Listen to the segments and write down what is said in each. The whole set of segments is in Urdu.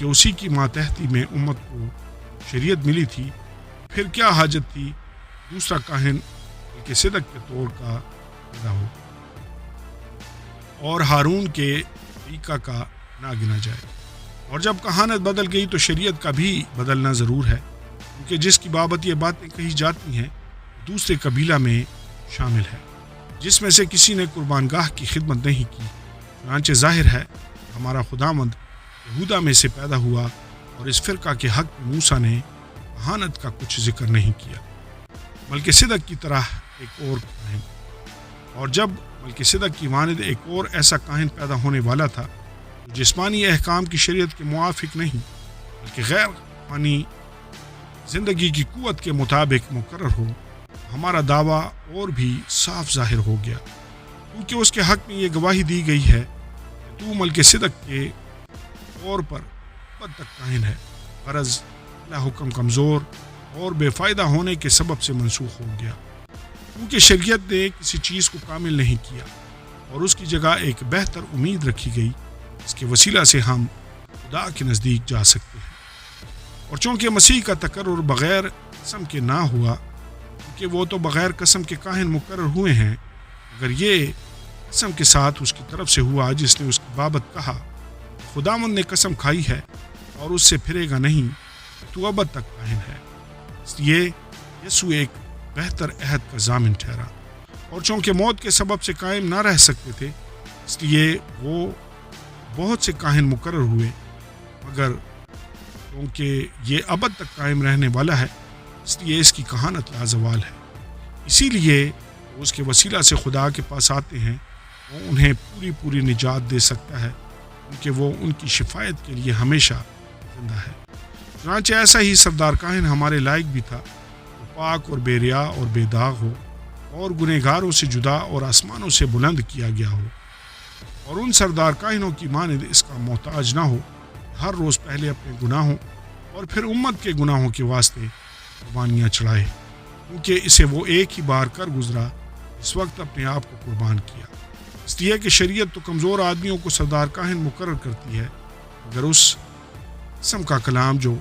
کیونکہ اسی کی ماتحتی میں امت کو شریعت ملی تھی، پھر کیا حاجت تھی دوسرا کاہن ملک صدق کے طور کا پیدا ہو اور ہارون کے طریقہ کا نہ گنا جائے۔ اور جب کہانت بدل گئی تو شریعت کا بھی بدلنا ضرور ہے، کیونکہ جس کی بابت یہ باتیں کہی جاتی ہیں دوسرے قبیلہ میں شامل ہے، جس میں سے کسی نے قربان گاہ کی خدمت نہیں کی۔ چنانچہ ظاہر ہے ہمارا خداوند یہودا میں سے پیدا ہوا، اور اس فرقہ کے حق میں موسیٰ نے کہانت کا کچھ ذکر نہیں کیا، بلکہ صدق کی طرح ایک اور کاہن۔ اور جب بلکہ صدق کی مانند ایک اور ایسا کاہن پیدا ہونے والا تھا جو جسمانی احکام کی شریعت کے موافق نہیں بلکہ غیر فانی زندگی کی قوت کے مطابق مقرر ہو، ہمارا دعویٰ اور بھی صاف ظاہر ہو گیا، کیونکہ اس کے حق میں یہ گواہی دی گئی ہے کہ تو ملک صدق کے طور پر بد تک کاہن ہے، غرض اللہ حکم کمزور اور بے فائدہ ہونے کے سبب سے منسوخ ہو گیا، کیونکہ شریعت نے کسی چیز کو کامل نہیں کیا اور اس کی جگہ ایک بہتر امید رکھی گئی اس کے وسیلہ سے ہم خدا کے نزدیک جا سکتے ہیں۔ اور چونکہ مسیح کا تقرر بغیر قسم کے نہ ہوا، کیونکہ وہ تو بغیر قسم کے کاہن مقرر ہوئے ہیں، اگر یہ قسم کے ساتھ اس کی طرف سے ہوا جس نے اس کی بابت کہا، خداوند نے قسم کھائی ہے اور اس سے پھرے گا نہیں، تو ابد تک کاہن ہے۔ اس لیے یسوع ایک بہتر عہد کا ضامن ٹھہرا، اور چونکہ موت کے سبب سے قائم نہ رہ سکتے تھے اس لیے وہ بہت سے کاہن مقرر ہوئے، مگر کیونکہ یہ ابد تک قائم رہنے والا ہے اس لیے اس کی کہانت لازوال ہے۔ اسی لیے وہ اس کے وسیلہ سے خدا کے پاس آتے ہیں، وہ انہیں پوری نجات دے سکتا ہے، کیونکہ وہ ان کی شفاعت کے لیے ہمیشہ زندہ ہے۔ چنانچہ ایسا ہی سردار کاہن ہمارے لائق بھی تھا، وہ پاک اور بے ریا اور بے داغ ہو اور گنہگاروں سے جدا اور آسمانوں سے بلند کیا گیا ہو، اور ان سردار کاہنوں کی مانند اس کا محتاج نہ ہو، ہر روز پہلے اپنے گناہوں اور پھر امت کے گناہوں کے واسطے قربانیاں چڑھائے، کیونکہ اسے وہ ایک ہی بار کر گزرا اس وقت اپنے آپ کو قربان کیا۔ اس لیے کہ شریعت تو کمزور آدمیوں کو سردار کاہن مقرر کرتی ہے، مگر اس قسم کا کلام جو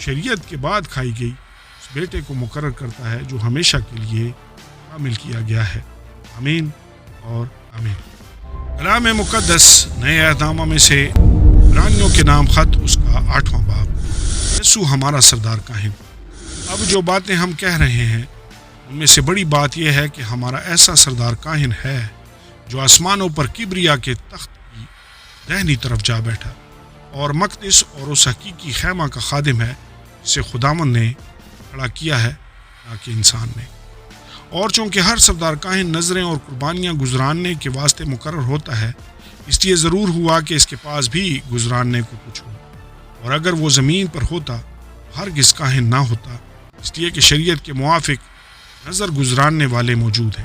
شریعت کے بعد کھائی گئی اس بیٹے کو مقرر کرتا ہے جو ہمیشہ کے لیے کامل کیا گیا ہے۔ آمین اور آمین۔ کلام مقدس نئے عہد نامہ میں سے عبرانیوں کے نام خط اس کا 8واں باب۔ یسوع ہمارا سردار کاہن۔ اب جو باتیں ہم کہہ رہے ہیں ان میں سے بڑی بات یہ ہے کہ ہمارا ایسا سردار کاہن ہے جو آسمانوں پر کبریا کے تخت کی دہنی طرف جا بیٹھا اور مقدس اور اس حقیقی خیمہ کا خادم ہے جسے خداوند نے کھڑا کیا ہے نہ کہ انسان نے۔ اور چونکہ ہر سردار کاہن نذریں اور قربانیاں گزراننے کے واسطے مقرر ہوتا ہے، اس لیے ضرور ہوا کہ اس کے پاس بھی گزراننے کو کچھ ہو، اور اگر وہ زمین پر ہوتا ہرگز کاہن نہ ہوتا، اس لیے کہ شریعت کے موافق نظر گزراننے والے موجود ہیں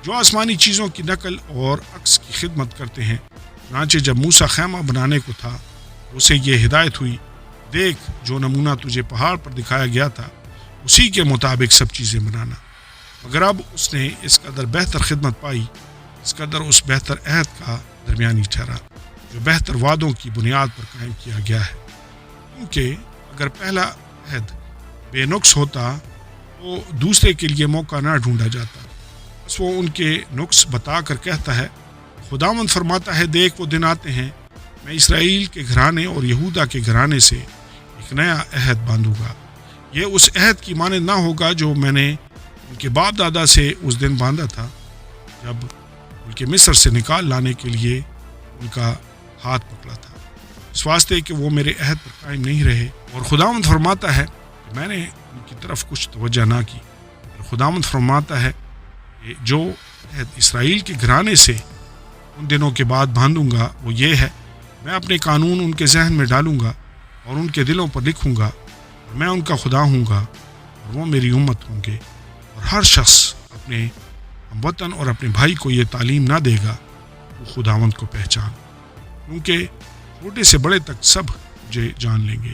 جو آسمانی چیزوں کی نقل اور عکس کی خدمت کرتے ہیں۔ چنانچہ جب موسیٰ خیمہ بنانے کو تھا اسے یہ ہدایت ہوئی، دیکھ جو نمونہ تجھے پہاڑ پر دکھایا گیا تھا اسی کے مطابق سب چیزیں بنانا، مگر اب اس نے اس قدر بہتر خدمت پائی، اس قدر اس بہتر عہد کا درمیانی ٹھہرا جو بہتر وعدوں کی بنیاد پر قائم کیا گیا ہے، کیونکہ اگر پہلا عہد بے نقص ہوتا تو دوسرے کے لیے موقع نہ ڈھونڈا جاتا، بس وہ ان کے نقص بتا کر کہتا ہے، خداوند فرماتا ہے دیکھ وہ دن آتے ہیں میں اسرائیل کے گھرانے اور یہودا کے گھرانے سے ایک نیا عہد باندھوں گا، یہ اس عہد کی مانند نہ ہوگا جو میں نے ان کے باپ دادا سے اس دن باندھا تھا جب ان کے مصر سے نکال لانے کے لیے ان کا ہاتھ پکڑا تھا، اس واسطے کہ وہ میرے عہد پر قائم نہیں رہے۔ اور خداوند فرماتا ہے کہ میں نے ان کی طرف کچھ توجہ نہ کی، اور خداوند فرماتا ہے کہ جو عہد اسرائیل کے گھرانے سے ان دنوں کے بعد باندھوں گا وہ یہ ہے، میں اپنے قانون ان کے ذہن میں ڈالوں گا اور ان کے دلوں پر لکھوں گا، اور میں ان کا خدا ہوں گا اور وہ میری امت ہوں گے۔ اور ہر شخص اپنے ہم وطن اور اپنے بھائی کو یہ تعلیم نہ دے گا وہ خداوند کو پہچان، کیونکہ چھوٹے سے بڑے تک سب مجھے جان لیں گے۔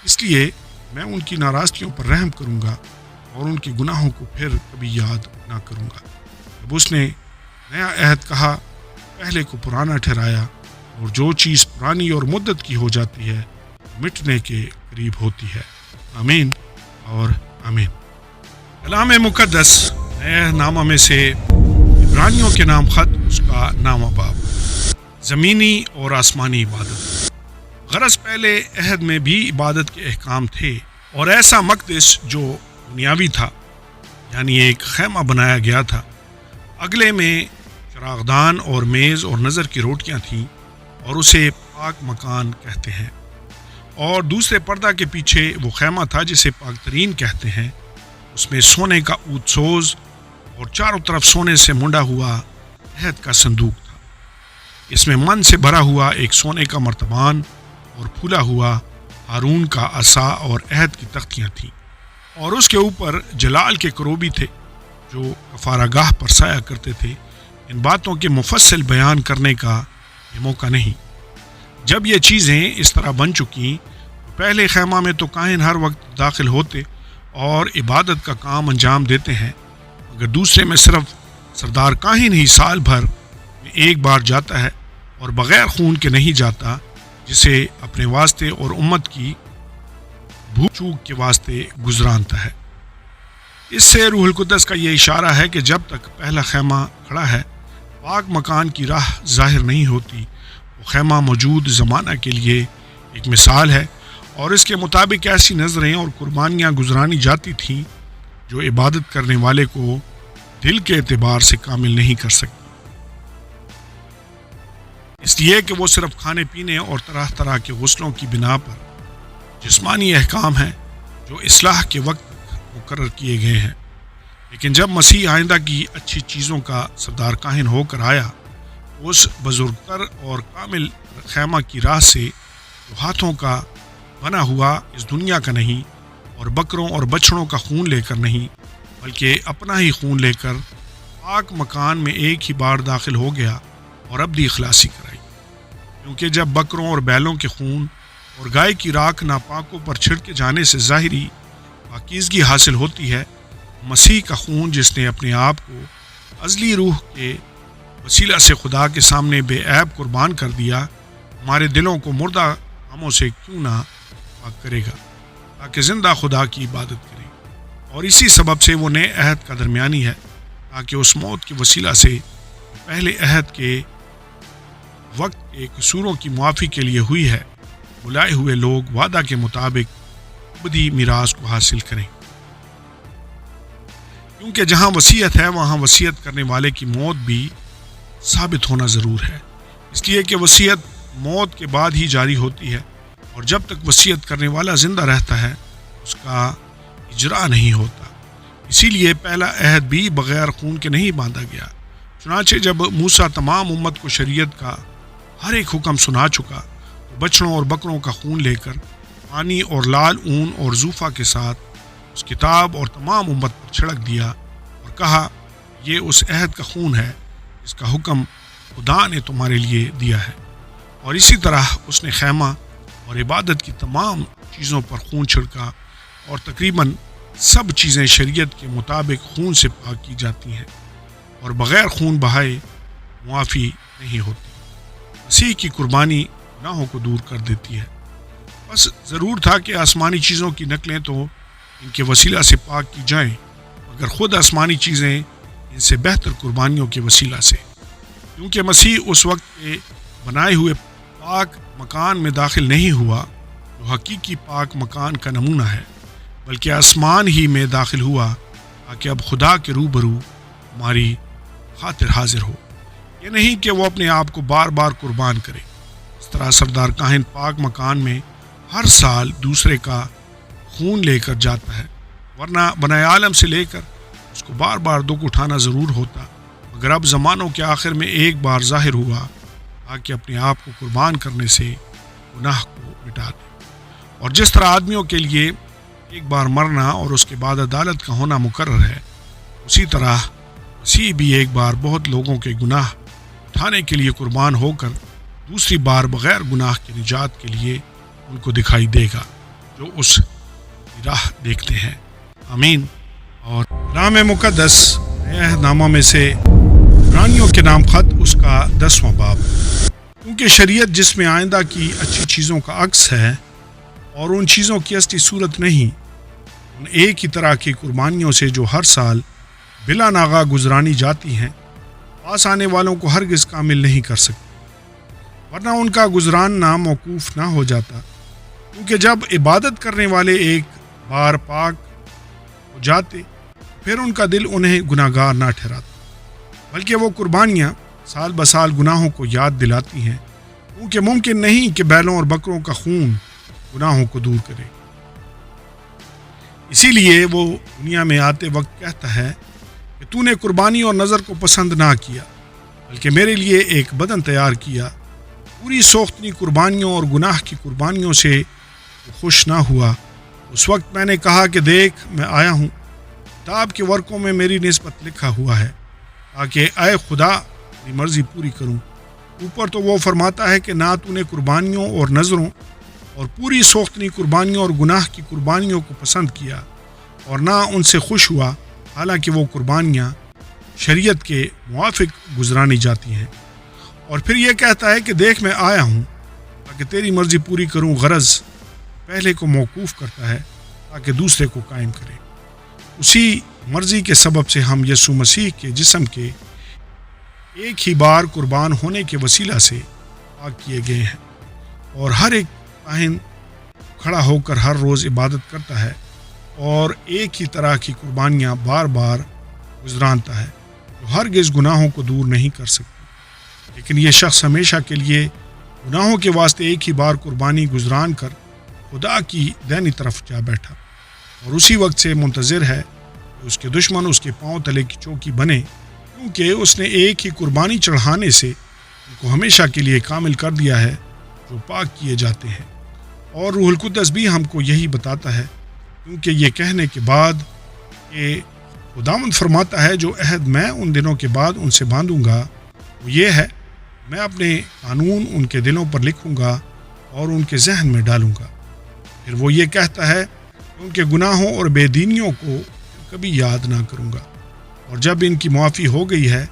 اس لیے میں ان کی ناراضگیوں پر رحم کروں گا اور ان کے گناہوں کو پھر کبھی یاد نہ کروں گا۔ جب اس نے نیا عہد کہا پہلے کو پرانا ٹھہرایا، اور جو چیز پرانی اور مدت کی ہو جاتی ہے مٹنے کے قریب ہوتی ہے۔ آمین اور آمین۔ کلام مقدس نئے نامہ میں سے عبرانیوں کے نام خط اس کا نامہ باب، زمینی اور آسمانی عبادت۔ غرض پہلے عہد میں بھی عبادت کے احکام تھے، اور ایسا مقدس جو دنیاوی تھا، یعنی ایک خیمہ بنایا گیا تھا۔ اگلے میں چراغدان اور میز اور نظر کی روٹیاں تھیں، اور اسے پاک مکان کہتے ہیں۔ اور دوسرے پردہ کے پیچھے وہ خیمہ تھا جسے پاک ترین کہتے ہیں۔ اس میں سونے کا عود سوز اور چاروں طرف سونے سے منڈا ہوا عہد کا صندوق تھا۔ اس میں من سے بھرا ہوا ایک سونے کا مرتبان اور پھولا ہوا ہارون کا عصا اور عہد کی تختیاں تھیں، اور اس کے اوپر جلال کے کروبی تھے جو کفارہ گاہ پر سایہ کرتے تھے۔ ان باتوں کے مفصل بیان کرنے کا یہ موقع نہیں۔ جب یہ چیزیں اس طرح بن چکیں تو پہلے خیمہ میں تو کاہن ہر وقت داخل ہوتے اور عبادت کا کام انجام دیتے ہیں، مگر دوسرے میں صرف سردار کاہن ہی سال بھر میں ایک بار جاتا ہے، اور بغیر خون کے نہیں جاتا، جسے اپنے واسطے اور امت کی بھوک چوک کے واسطے گزرانتا ہے۔ اس سے روح القدس کا یہ اشارہ ہے کہ جب تک پہلا خیمہ کھڑا ہے، پاک مکان کی راہ ظاہر نہیں ہوتی۔ وہ خیمہ موجود زمانہ کے لیے ایک مثال ہے، اور اس کے مطابق ایسی نظریں اور قربانیاں گزرانی جاتی تھیں جو عبادت کرنے والے کو دل کے اعتبار سے کامل نہیں کر سکتی، اس لیے کہ وہ صرف کھانے پینے اور طرح طرح کے غسلوں کی بنا پر جسمانی احکام ہیں جو اصلاح کے وقت تک مقرر کیے گئے ہیں۔ لیکن جب مسیح آئندہ کی اچھی چیزوں کا سردار کاہن ہو کر آیا، اس بزرگتر اور کامل خیمہ کی راہ سے جو ہاتھوں کا بنا ہوا اس دنیا کا نہیں، اور بکروں اور بچڑوں کا خون لے کر نہیں، بلکہ اپنا ہی خون لے کر پاک مکان میں ایک ہی بار داخل ہو گیا اور ابدی خلاصی کرائی۔ کیونکہ جب بکروں اور بیلوں کے خون اور گائے کی راکھ ناپاکوں پر چھڑکے جانے سے ظاہری پاکیزگی حاصل ہوتی ہے، مسیح کا خون جس نے اپنے آپ کو ازلی روح کے وسیلہ سے خدا کے سامنے بے عیب قربان کر دیا، ہمارے دلوں کو مردہ کاموں سے کیوں نہ پاک کرے گا، تاکہ زندہ خدا کی عبادت کریں۔ اور اسی سبب سے وہ نئے عہد کا درمیانی ہے، تاکہ اس موت کے وسیلہ سے پہلے عہد کے وقت کے قصوروں کی معافی کے لیے ہوئی ہے، بلائے ہوئے لوگ وعدہ کے مطابق ابدی میراث کو حاصل کریں۔ کیونکہ جہاں وصیت ہے وہاں وصیت کرنے والے کی موت بھی ثابت ہونا ضرور ہے، اس لیے کہ وصیت موت کے بعد ہی جاری ہوتی ہے، اور جب تک وصیت کرنے والا زندہ رہتا ہے اس کا اجرا نہیں ہوتا۔ اسی لیے پہلا عہد بھی بغیر خون کے نہیں باندھا گیا۔ چنانچہ جب موسیٰ تمام امت کو شریعت کا ہر ایک حکم سنا چکا تو بچڑوں اور بکروں کا خون لے کر پانی اور لال اون اور زوفا کے ساتھ اس کتاب اور تمام امت پر چھڑک دیا، اور کہا یہ اس عہد کا خون ہے جس کا حکم خدا نے تمہارے لیے دیا ہے۔ اور اسی طرح اس نے خیمہ اور عبادت کی تمام چیزوں پر خون چھڑکا، اور تقریباً سب چیزیں شریعت کے مطابق خون سے پاک کی جاتی ہیں، اور بغیر خون بہائے معافی نہیں ہوتی۔ مسیح کی قربانی گناہوں کو دور کر دیتی ہے۔ بس ضرور تھا کہ آسمانی چیزوں کی نقلیں تو ان کے وسیلہ سے پاک کی جائیں، مگر خود آسمانی چیزیں ان سے بہتر قربانیوں کے وسیلہ سے، کیونکہ مسیح اس وقت کے بنائے ہوئے پاک مکان میں داخل نہیں ہوا جو حقیقی پاک مکان کا نمونہ ہے، بلکہ آسمان ہی میں داخل ہوا تاکہ اب خدا کے روبرو ہماری خاطر حاضر ہو۔ یہ نہیں کہ وہ اپنے آپ کو بار بار قربان کرے۔ اس طرح سردار کاہن پاک مکان میں ہر سال دوسرے کا خون لے کر جاتا ہے، ورنہ بنائے عالم سے لے کر اس کو بار بار دکھ اٹھانا ضرور ہوتا، مگر اب زمانوں کے آخر میں ایک بار ظاہر ہوا تاکہ اپنے آپ کو قربان کرنے سے گناہ کو مٹا دے۔ اور جس طرح آدمیوں کے لیے ایک بار مرنا اور اس کے بعد عدالت کا ہونا مقرر ہے، اسی طرح مسیح بھی ایک بار بہت لوگوں کے گناہ اٹھانے کے لیے قربان ہو کر دوسری بار بغیر گناہ کے نجات کے لیے ان کو دکھائی دے گا جو اس کی راہ دیکھتے ہیں۔ آمین۔ اور کلام مقدس نئے عہد نامہ میں سے عبرانیوں کے نام خط اس کا 10واں باب۔ کیونکہ شریعت جس میں آئندہ کی اچھی چیزوں کا عکس ہے اور ان چیزوں کی اصلی صورت نہیں، ان ایک ہی طرح کی قربانیوں سے جو ہر سال بلا ناغہ گزرانی جاتی ہیں، پاس آنے والوں کو ہرگز کامل نہیں کر سکتی، ورنہ ان کا گزراننا موقوف نہ ہو جاتا، کیونکہ جب عبادت کرنے والے ایک بار پاک ہو جاتے پھر ان کا دل انہیں گناہ گار نہ ٹھہراتا، بلکہ وہ قربانیاں سال بسال گناہوں کو یاد دلاتی ہیں، کیونکہ ممکن نہیں کہ بیلوں اور بکروں کا خون گناہوں کو دور کرے۔ اسی لیے وہ دنیا میں آتے وقت کہتا ہے کہ تو نے قربانی اور نظر کو پسند نہ کیا، بلکہ میرے لیے ایک بدن تیار کیا، پوری سوختنی قربانیوں اور گناہ کی قربانیوں سے خوش نہ ہوا۔ اس وقت میں نے کہا کہ دیکھ میں آیا ہوں، کتاب کے ورقوں میں میری نسبت لکھا ہوا ہے، تاکہ اے خدا اپنی مرضی پوری کروں۔ اوپر تو وہ فرماتا ہے کہ نہ تو نے قربانیوں اور نظروں اور پوری سوختنی قربانیوں اور گناہ کی قربانیوں کو پسند کیا اور نہ ان سے خوش ہوا، حالانکہ وہ قربانیاں شریعت کے موافق گزرانی جاتی ہیں۔ اور پھر یہ کہتا ہے کہ دیکھ میں آیا ہوں تاکہ تیری مرضی پوری کروں، غرض پہلے کو موقوف کرتا ہے تاکہ دوسرے کو قائم کرے۔ اسی مرضی کے سبب سے ہم یسوع مسیح کے جسم کے ایک ہی بار قربان ہونے کے وسیلہ سے پاک کیے گئے ہیں، اور ہر ایک کاہن کھڑا ہو کر ہر روز عبادت کرتا ہے اور ایک ہی طرح کی قربانیاں بار بار گزرانتا ہے جو ہرگز گناہوں کو دور نہیں کر سکتی، لیکن یہ شخص ہمیشہ کے لیے گناہوں کے واسطے ایک ہی بار قربانی گزران کر خدا کی دائنی طرف جا بیٹھا، اور اسی وقت سے منتظر ہے کہ اس کے دشمن اس کے پاؤں تلے کی چوکی بنے، کیونکہ اس نے ایک ہی قربانی چڑھانے سے ان کو ہمیشہ کے لیے کامل کر دیا ہے جو پاک کیے جاتے ہیں۔ اور روح القدس بھی ہم کو یہی بتاتا ہے، کیونکہ یہ کہنے کے بعد کہ خداوند فرماتا ہے جو عہد میں ان دنوں کے بعد ان سے باندھوں گا وہ یہ ہے، میں اپنے قانون ان کے دلوں پر لکھوں گا اور ان کے ذہن میں ڈالوں گا۔ پھر وہ یہ کہتا ہے کہ ان کے گناہوں اور بے دینیوں کو کبھی یاد نہ کروں گا، اور جب ان کی معافی ہو گئی ہے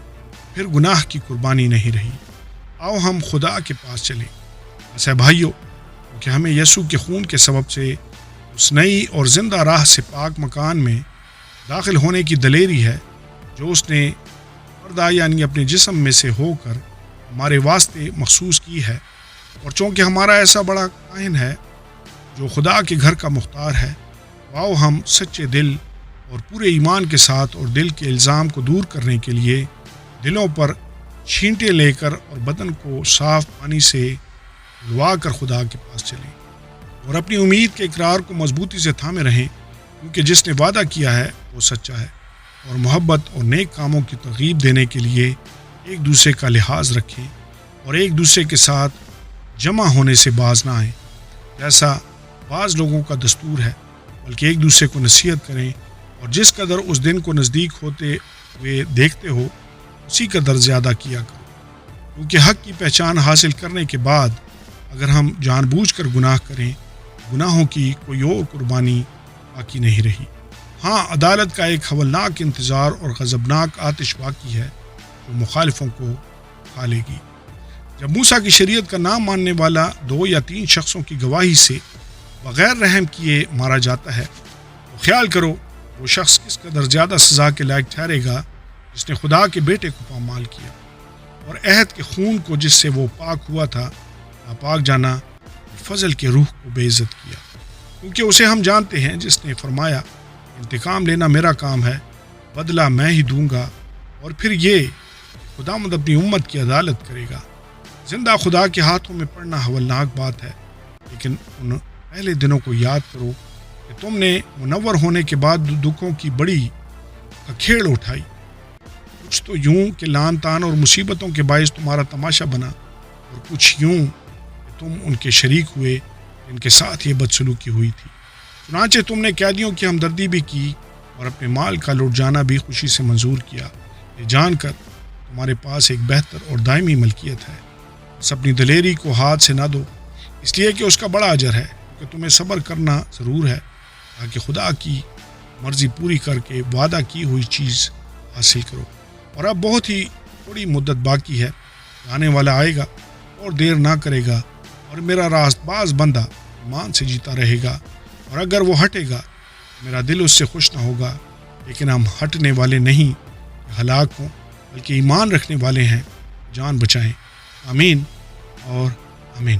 پھر گناہ کی قربانی نہیں رہی۔ آؤ ہم خدا کے پاس چلیں۔ ایسے بھائیو، کہ ہمیں یسوع کے خون کے سبب سے اس نئی اور زندہ راہ سے پاک مکان میں داخل ہونے کی دلیری ہے جو اس نے پردہ یعنی اپنے جسم میں سے ہو کر ہمارے واسطے مخصوص کی ہے، اور چونکہ ہمارا ایسا بڑا کاہن ہے جو خدا کے گھر کا مختار ہے، آؤ ہم سچے دل اور پورے ایمان کے ساتھ اور دل کے الزام کو دور کرنے کے لیے دلوں پر چھینٹے لے کر اور بدن کو صاف پانی سے دھلوا کر خدا کے پاس چلیں، اور اپنی امید کے اقرار کو مضبوطی سے تھامے رہیں، کیونکہ جس نے وعدہ کیا ہے وہ سچا ہے، اور محبت اور نیک کاموں کی ترغیب دینے کے لیے ایک دوسرے کا لحاظ رکھیں اور ایک دوسرے کے ساتھ جمع ہونے سے باز نہ آئیں جیسا بعض لوگوں کا دستور ہے، بلکہ ایک دوسرے کو نصیحت کریں، اور جس قدر اس دن کو نزدیک ہوتے ہوئے دیکھتے ہو اسی قدر زیادہ کیا کرو، کیونکہ حق کی پہچان حاصل کرنے کے بعد اگر ہم جان بوجھ کر گناہ کریں، گناہوں کی کوئی اور قربانی باقی نہیں رہی۔ ہاں، عدالت کا ایک ہولناک انتظار اور غضبناک آتش باقی ہے جو مخالفوں کو کھا لے گی۔ جب موسیٰ کی شریعت کا نام ماننے والا 2 یا 3 شخصوں کی گواہی سے بغیر رحم کیے مارا جاتا ہے تو خیال کرو وہ شخص کس قدر زیادہ سزا کے لائق ٹھہرے گا جس نے خدا کے بیٹے کو پامال کیا اور عہد کے خون کو جس سے وہ پاک ہوا تھا ناپاک جانا اور فضل کے روح کو بے عزت کیا، کیونکہ اسے ہم جانتے ہیں جس نے فرمایا انتقام لینا میرا کام ہے، بدلہ میں ہی دوں گا، اور پھر یہ خداوند اپنی امت کی عدالت کرے گا۔ زندہ خدا کے ہاتھوں میں پڑنا ہولناک بات ہے، لیکن ان پہلے دنوں کو یاد کرو کہ تم نے منور ہونے کے بعد دکھوں کی بڑی کھیڑ اٹھائی، کچھ تو یوں کہ لان تان اور مصیبتوں کے باعث تمہارا تماشا بنا، اور کچھ یوں کہ تم ان کے شریک ہوئے جن کے ساتھ یہ بدسلوکی ہوئی تھی۔ چنانچہ تم نے قیدیوں کی ہمدردی بھی کی اور اپنے مال کا لوٹ جانا بھی خوشی سے منظور کیا، یہ جان کر تمہارے پاس ایک بہتر اور دائمی ملکیت ہے۔ بس اپنی دلیری کو ہاتھ سے نہ دو، اس لیے کہ اس کا بڑا اجر ہے، کہ تمہیں صبر کرنا ضرور ہے تاکہ خدا کی مرضی پوری کر کے وعدہ کی ہوئی چیز حاصل کرو۔ اور اب بہت ہی تھوڑی مدت باقی ہے، آنے والا آئے گا اور دیر نہ کرے گا اور میرا راست باز بندہ ایمان سے جیتا رہے گا، اور اگر وہ ہٹے گا میرا دل اس سے خوش نہ ہوگا، لیکن ہم ہٹنے والے نہیں ہلاک ہوں بلکہ ایمان رکھنے والے ہیں، جان بچائیں۔ آمین اور آمین۔